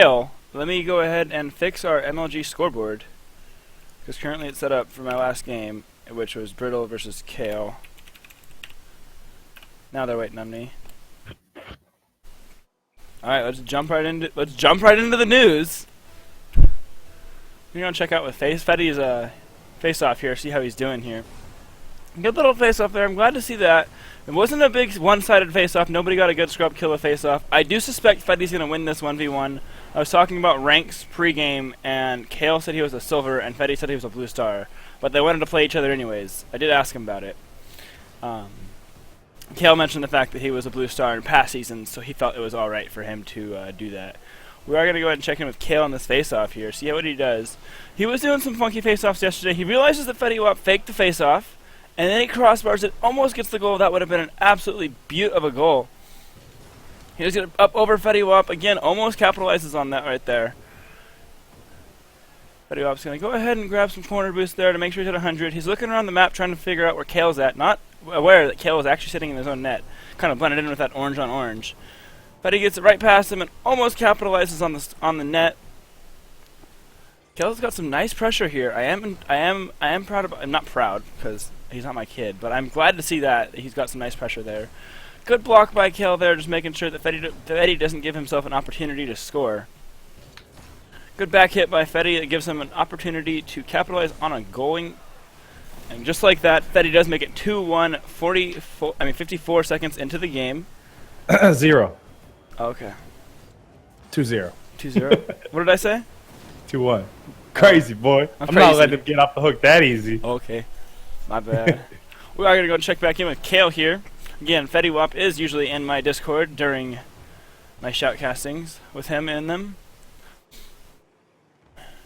Kale, let me go ahead and fix our MLG scoreboard, because currently it's set up for my last game, which was Brittle versus Kale. Now they're waiting on me. Alright, let's jump right into the news. We're gonna check out with Fetty's face off here, see how he's doing here. Good little face off there. I'm glad to see that. It wasn't a big one-sided face off. Nobody got a good scrub kill of face off. I do suspect Fetty's gonna win this 1v1. I was talking about ranks pre-game, and Kale said he was a silver, and Fetty said he was a blue star. But they wanted to play each other anyways. I did ask him about it. Kale mentioned the fact that he was a blue star in past seasons, so he felt it was alright for him to do that. We are going to go ahead and check in with Kale on this face-off here, see what he does. He was doing some funky face-offs yesterday. He realizes that Fetty Wap faked the face-off, and then he crossbars it, almost gets the goal. That would have been an absolutely beaut of a goal. He was going up over Fetty Wap, again, almost capitalizes on that right there. Fetty Wap's going to go ahead and grab some corner boost there to make sure he's at 100. He's looking around the map trying to figure out where Kale's at, not aware that Kale is actually sitting in his own net. Kind of blended in with that orange on orange. Fetty gets it right past him and almost capitalizes on the net. Kale's got some nice pressure here. I am proud of. I'm not proud because he's not my kid, but I'm glad to see that he's got some nice pressure there. Good block by Kale there, just making sure that Fetty doesn't give himself an opportunity to score. Good back hit by Fetty that gives him an opportunity to capitalize on a goaling. And just like that, Fetty does make it 2-1, 54 seconds into the game. 0. Okay. 2-0. 2-0? What did I say? 2-1. Crazy, boy. I'm not letting him get off the hook that easy. Okay. My bad. We are going to go check back in with Kale here. Again, Fetty Wap is usually in my Discord during my shoutcastings with him in them.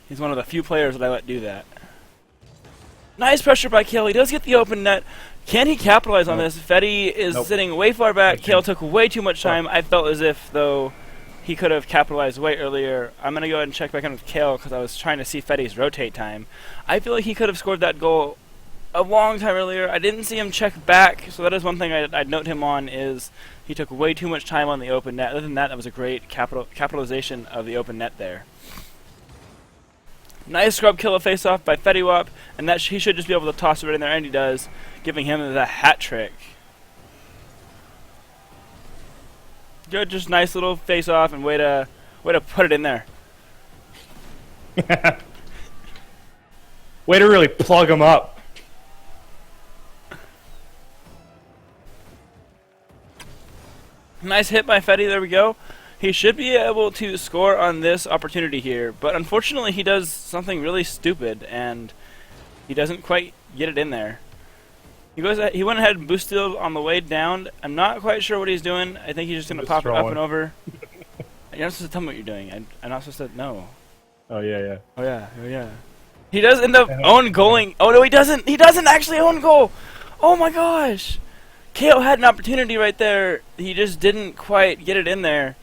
He's one of the few players that I let do that. Nice pressure by Kale. He does get the open net. Can he capitalize on this? Fetty is sitting way far back. Kale took way too much time. I felt as if, though, he could have capitalized way earlier. I'm going to go ahead and check back in with Kale because I was trying to see Fetty's rotate time. I feel like he could have scored that goal a long time earlier. I didn't see him check back, so that is one thing I'd note him on is he took way too much time on the open net. Other than that, that was a great capitalization of the open net there. Nice scrub kill of face-off by Fetty Wap, and that he should just be able to toss it right in there, and he does, giving him the hat trick. Good, just nice little face-off, and way to put it in there. Way to really plug him up. Nice hit by Fetty, there we go. He should be able to score on this opportunity here, but unfortunately he does something really stupid, and he doesn't quite get it in there. He went ahead and boosted on the way down. I'm not quite sure what he's doing. I think he's just going to pop it up and over. You're not supposed to tell me what you're doing. I'm not supposed to know. Oh, yeah. Oh, yeah. Oh, yeah. He does end up own goaling. Oh, no, he doesn't. He doesn't actually own goal. Oh, my gosh. Kale had an opportunity right there. He just didn't quite get it in there.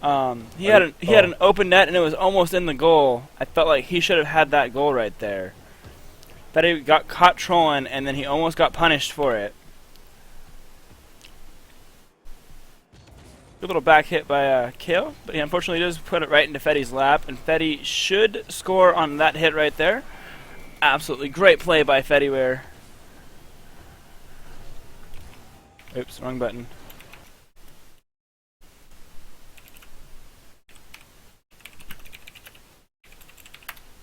He had an open net and it was almost in the goal. I felt like he should have had that goal right there. But he got caught trolling and then he almost got punished for it. Good little back hit by Kale, but he unfortunately does put it right into Fetty's lap, and Fetty should score on that hit right there. Absolutely great play by Fettyware. Oops, wrong button.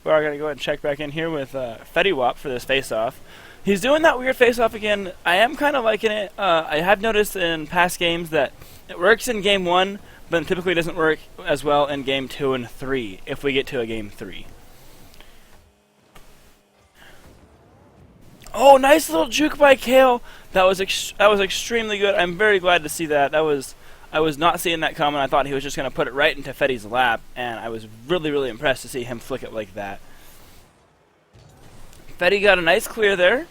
We are going to go ahead and check back in here with Fetty Wap for this face-off. He's doing that weird face-off again. I am kind of liking it. I have noticed in past games that it works in Game 1, but it typically doesn't work as well in Game 2 and 3, if we get to a Game 3. Oh, nice little juke by Kale. That was extremely good. I'm very glad to see that. I was not seeing that coming. I thought he was just going to put it right into Fetty's lap, and I was really, really impressed to see him flick it like that. Fetty got a nice clear there.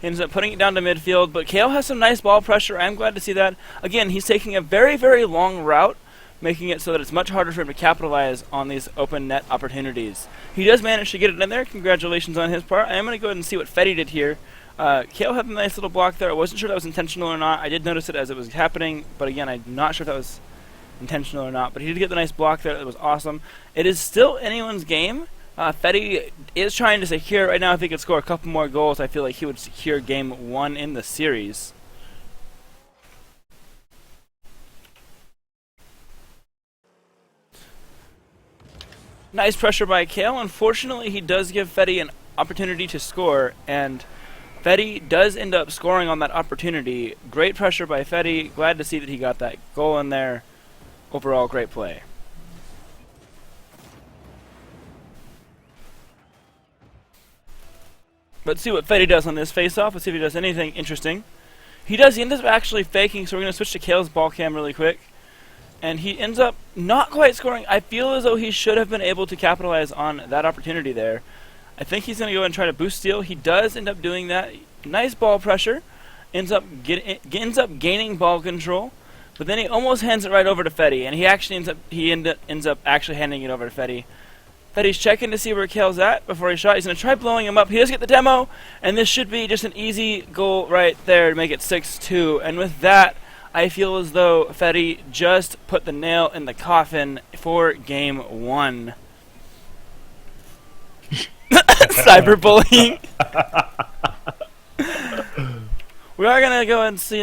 He ends up putting it down to midfield, but Kale has some nice ball pressure. I'm glad to see that. Again, he's taking a very, very long route, making it so that it's much harder for him to capitalize on these open net opportunities. He does manage to get it in there. Congratulations on his part. I am going to go ahead and see what Fetty did here. Kale had a nice little block there. I wasn't sure that was intentional or not. I did notice it as it was happening, but again, I'm not sure if that was intentional or not, but he did get the nice block there. That was awesome. It is still anyone's game. Fetty is trying to secure right now. If he could score a couple more goals, I feel like he would secure game 1 in the series. Nice pressure by Kale. Unfortunately, he does give Fetty an opportunity to score, and Fetty does end up scoring on that opportunity. Great pressure by Fetty. Glad to see that he got that goal in there. Overall, great play. Let's see what Fetty does on this face-off. Let's see if he does anything interesting. He does. He ends up actually faking, so we're going to switch to Kale's ball cam really quick. And he ends up not quite scoring. I feel as though he should have been able to capitalize on that opportunity there. I think he's going to go and try to boost steal. He does end up doing that. Nice ball pressure. Ends up gaining ball control. But then he almost hands it right over to Fetty, and he actually ends up actually handing it over to Fetty. Fetty's checking to see where Kale's at before he shot. He's going to try blowing him up. He does get the demo, and this should be just an easy goal right there to make it 6-2. And with that, I feel as though Fetty just put the nail in the coffin for game 1. Cyberbullying. We are going to go and see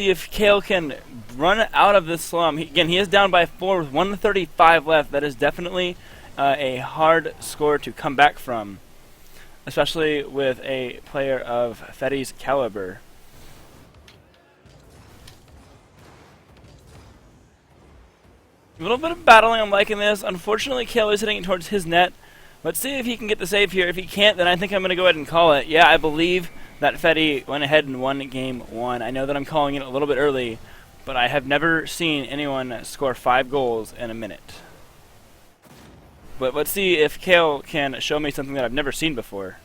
if Kale can run out of this slum. Again, he is down by 4 with 1:35 left. That is definitely a hard score to come back from, especially with a player of Fetty's caliber. A little bit of battling, I'm liking this. Unfortunately, Kale is hitting it towards his net. Let's see if he can get the save here. If he can't, then I think I'm going to go ahead and call it. Yeah, I believe that Fetty went ahead and won game 1. I know that I'm calling it a little bit early, but I have never seen anyone score 5 goals in a minute. But let's see if Kale can show me something that I've never seen before.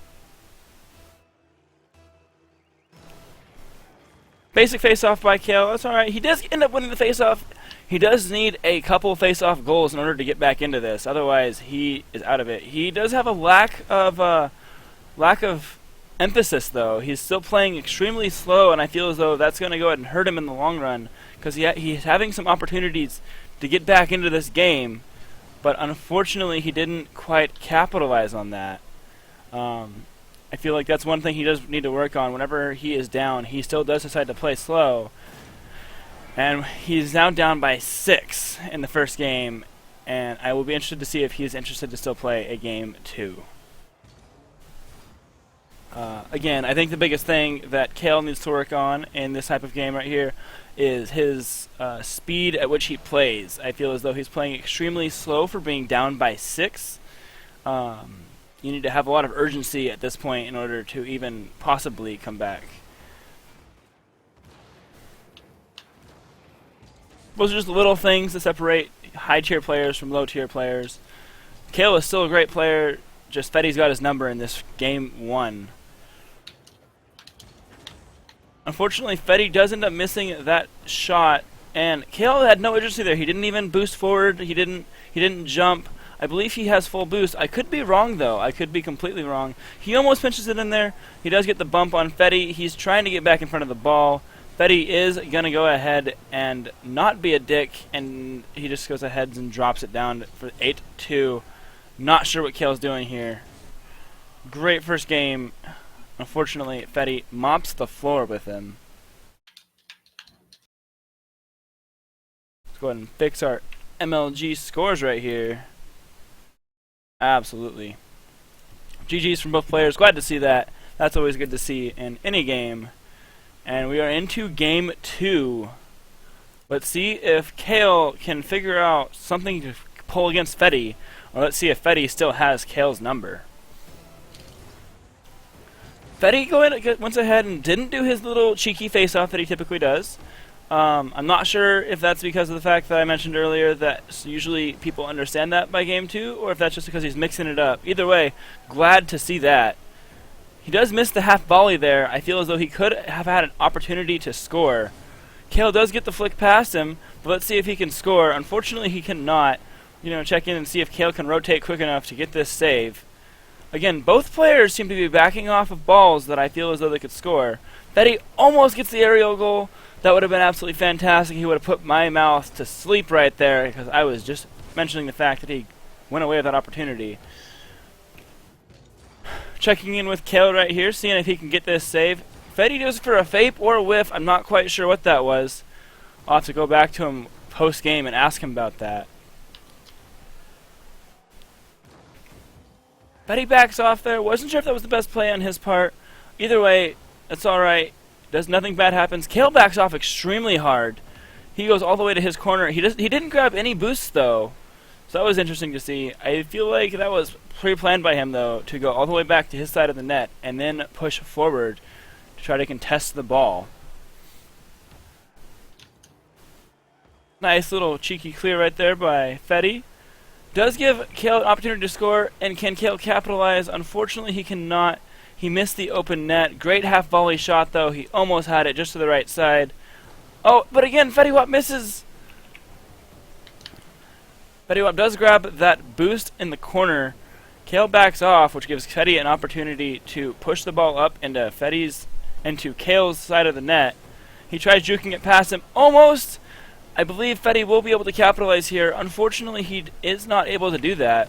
Basic face-off by Kale. That's alright. He does end up winning the face-off. He does need a couple face-off goals in order to get back into this. Otherwise, he is out of it. He does have a lack of emphasis, though. He's still playing extremely slow, and I feel as though that's going to go ahead and hurt him in the long run, because he's having some opportunities to get back into this game, but unfortunately he didn't quite capitalize on that. I feel like that's one thing he does need to work on. Whenever he is down, he still does decide to play slow. And he's now down by 6 in the first game, and I will be interested to see if he's interested to still play a game 2. Again, I think the biggest thing that Kale needs to work on in this type of game right here is his speed at which he plays. I feel as though he's playing extremely slow for being down by 6. You need to have a lot of urgency at this point in order to even possibly come back. Those are just little things that separate high-tier players from low-tier players. Kale is still a great player, just Fetty's got his number in this game 1. Unfortunately, Fetty does end up missing that shot, and Kale had no urgency there. He didn't even boost forward. He didn't jump. I believe he has full boost. I could be wrong, though. I could be completely wrong. He almost pinches it in there. He does get the bump on Fetty. He's trying to get back in front of the ball. Fetty is going to go ahead and not be a dick, and he just goes ahead and drops it down for 8-2. Not sure what Kale's doing here. Great first game. Unfortunately, Fetty mops the floor with him. Let's go ahead and fix our MLG scores right here. Absolutely. GG's from both players. Glad to see that. That's always good to see in any game. And we are into game 2. Let's see if Kale can figure out something to pull against Fetty, or let's see if Fetty still has Kale's number. Fetty went ahead and didn't do his little cheeky face-off that he typically does. I'm not sure if that's because of the fact that I mentioned earlier that usually people understand that by game 2, or if that's just because he's mixing it up. Either way, glad to see that. He does miss the half volley there. I feel as though he could have had an opportunity to score. Kale does get the flick past him, but let's see if he can score. Unfortunately, he cannot. Check in and see if Kale can rotate quick enough to get this save. Again, both players seem to be backing off of balls that I feel as though they could score. Fetty almost gets the aerial goal, That would have been absolutely fantastic. He would have put my mouth to sleep right there, because I was just mentioning the fact that he went away with that opportunity. Checking in with Kale right here, seeing if he can get this save. Fetty goes for a fape or a whiff. I'm not quite sure what that was. I'll have to go back to him post-game and ask him about that. Fetty backs off there. Wasn't sure if that was the best play on his part. Either way, it's alright. Nothing bad happens. Kale backs off extremely hard. He goes all the way to his corner. He didn't grab any boosts, though. So that was interesting to see. I feel like that was pre-planned by him, though, to go all the way back to his side of the net and then push forward to try to contest the ball. Nice little cheeky clear right there by Fetty. Does give Kale an opportunity to score, and can Kale capitalize? Unfortunately, he cannot. He missed the open net. Great half volley shot, though. He almost had it just to the right side. Oh, but again, Fetty Wap misses. Fetty Wap does grab that boost in the corner. Kale backs off, which gives Fetty an opportunity to push the ball up into Kale's side of the net. He tries juking it past him. Almost! I believe Fetty will be able to capitalize here. Unfortunately, he is not able to do that,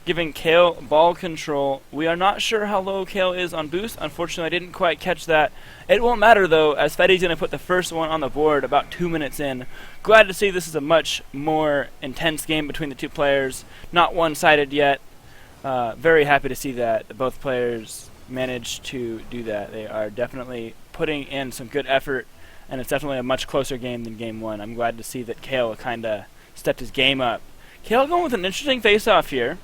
giving Kale ball control. We are not sure how low Kale is on boost. Unfortunately, I didn't quite catch that. It won't matter, though, as Fetty's going to put the first one on the board about 2 minutes in. Glad to see this is a much more intense game between the two players. Not one-sided yet. Very happy to see that both players managed to do that. They are definitely putting in some good effort, and it's definitely a much closer game than Game 1. I'm glad to see that Kale kind of stepped his game up. Kale going with an interesting face-off here.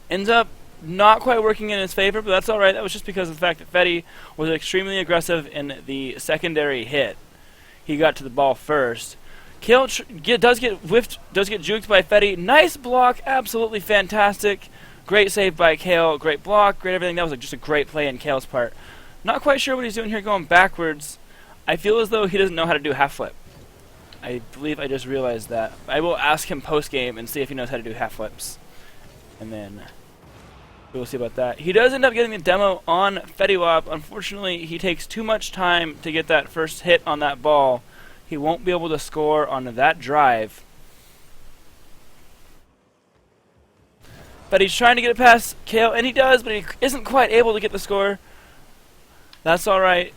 Ends up not quite working in his favor, but that's alright. That was just because of the fact that Fetty was extremely aggressive in the secondary hit. He got to the ball first. Kale does get whiffed, does get juked by Fetty. Nice block, absolutely fantastic. Great save by Kale, great block, great everything. That was just a great play in Kale's part. Not quite sure what he's doing here going backwards. I feel as though he doesn't know how to do half flip. I believe I just realized that. I will ask him post-game and see if he knows how to do half flips. And then we'll see about that. He does end up getting the demo on Fetty Wap. Unfortunately, he takes too much time to get that first hit on that ball. He won't be able to score on that drive. But he's trying to get it past Kale, and he does, but he isn't quite able to get the score. That's alright.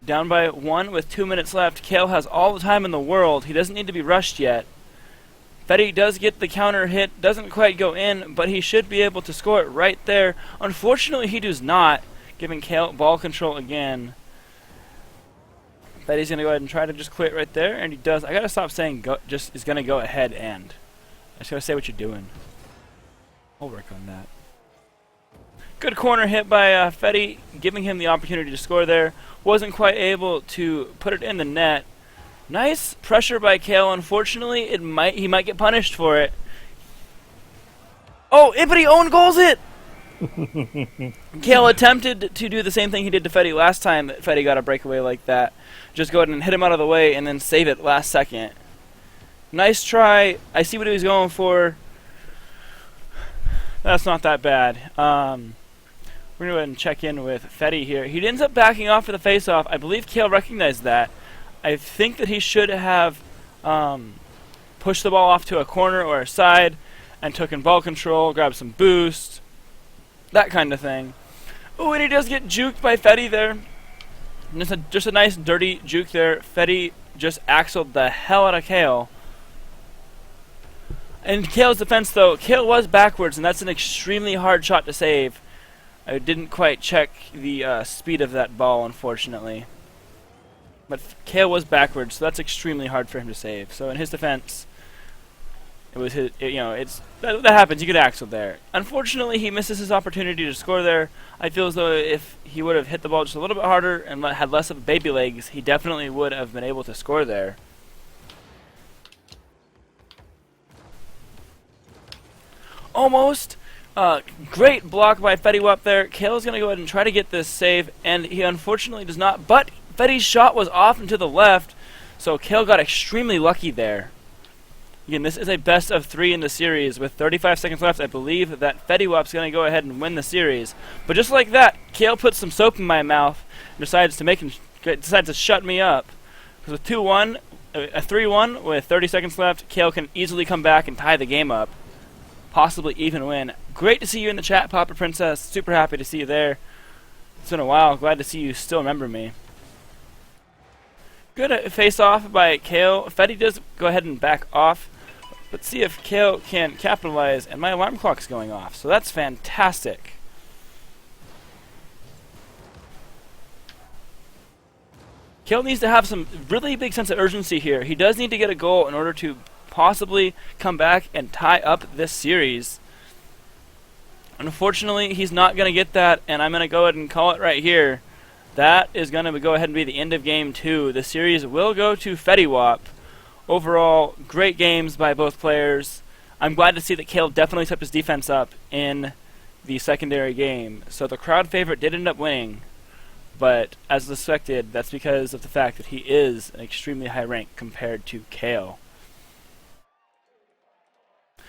Down by 1 with 2 minutes left. Kale has all the time in the world. He doesn't need to be rushed yet. Fetty does get the counter hit. Doesn't quite go in, but he should be able to score it right there. Unfortunately, he does not, giving Kale ball control again. Fetty's going to go ahead and try to just clear it right there, and he does. I got to stop saying just is going to go ahead and. I just got to say what you're doing. I'll work on that. Good corner hit by Fetty, giving him the opportunity to score there. Wasn't quite able to put it in the net. Nice pressure by Kale. Unfortunately, he might get punished for it. Oh, but he own goals it! Kale attempted to do the same thing he did to Fetty last time that Fetty got a breakaway like that. Just go ahead and hit him out of the way and then save it last second. Nice try. I see what he was going for. That's not that bad. We're going to go ahead and check in with Fetty here. He ends up backing off for the face-off. I believe Kale recognized that. I think that he should have pushed the ball off to a corner or a side and took in ball control, grabbed some boost, that kind of thing. Oh, and he does get juked by Fetty there. Just a nice dirty juke there. Fetty just axled the hell out of Kale. In Kale's defense, though, Kale was backwards, and that's an extremely hard shot to save. I didn't quite check the speed of that ball, unfortunately. But Kale was backwards, so that's extremely hard for him to save. So in his defense, it was his. That happens. You get axled there. Unfortunately, he misses his opportunity to score there. I feel as though if he would have hit the ball just a little bit harder and had less of baby legs, he definitely would have been able to score there. Almost. Great block by Fetty Wap there. Kale's going to go ahead and try to get this save, and he unfortunately does not. But Fetty's shot was off and to the left, so Kale got extremely lucky there. Again, this is a best of 3 in the series. With 35 seconds left, I believe that Fetty Wap's going to go ahead and win the series. But just like that, Kale puts some soap in my mouth and decides to make decides to shut me up. Because with 2-1, a 3-1 with 30 seconds left, Kale can easily come back and tie the game up. Possibly even win. Great to see you in the chat, Papa Princess. Super happy to see you there. It's been a while. Glad to see you still remember me. Good face-off by Kale. Fetty does go ahead and back off. Let's see if Kale can capitalize, and my alarm clock's going off, so that's fantastic. Kale needs to have some really big sense of urgency here. He does need to get a goal in order to possibly come back and tie up this series. Unfortunately, he's not going to get that, and I'm going to go ahead and call it right here. That is going to go ahead and be the end of Game 2. The series will go to Fetty Wap. Overall, great games by both players. I'm glad to see that Kale definitely stepped his defense up in the secondary game. So the crowd favorite did end up winning, but as expected, that's because of the fact that he is an extremely high rank compared to Kale.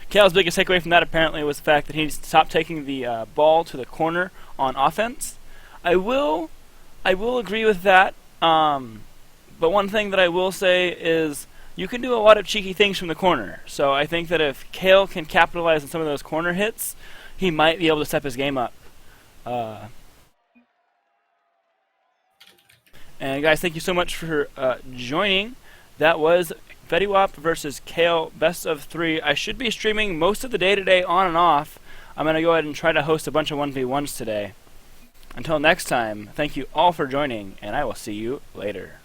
Kale's biggest takeaway from that apparently was the fact that he stopped taking the ball to the corner on offense. I will agree with that, but one thing that I will say is you can do a lot of cheeky things from the corner. So I think that if Kale can capitalize on some of those corner hits, he might be able to step his game up. And guys, thank you so much for joining. That was Fetty Wap versus Kale, best of 3. I should be streaming most of the day today on and off. I'm going to go ahead and try to host a bunch of 1v1s today. Until next time, thank you all for joining, and I will see you later.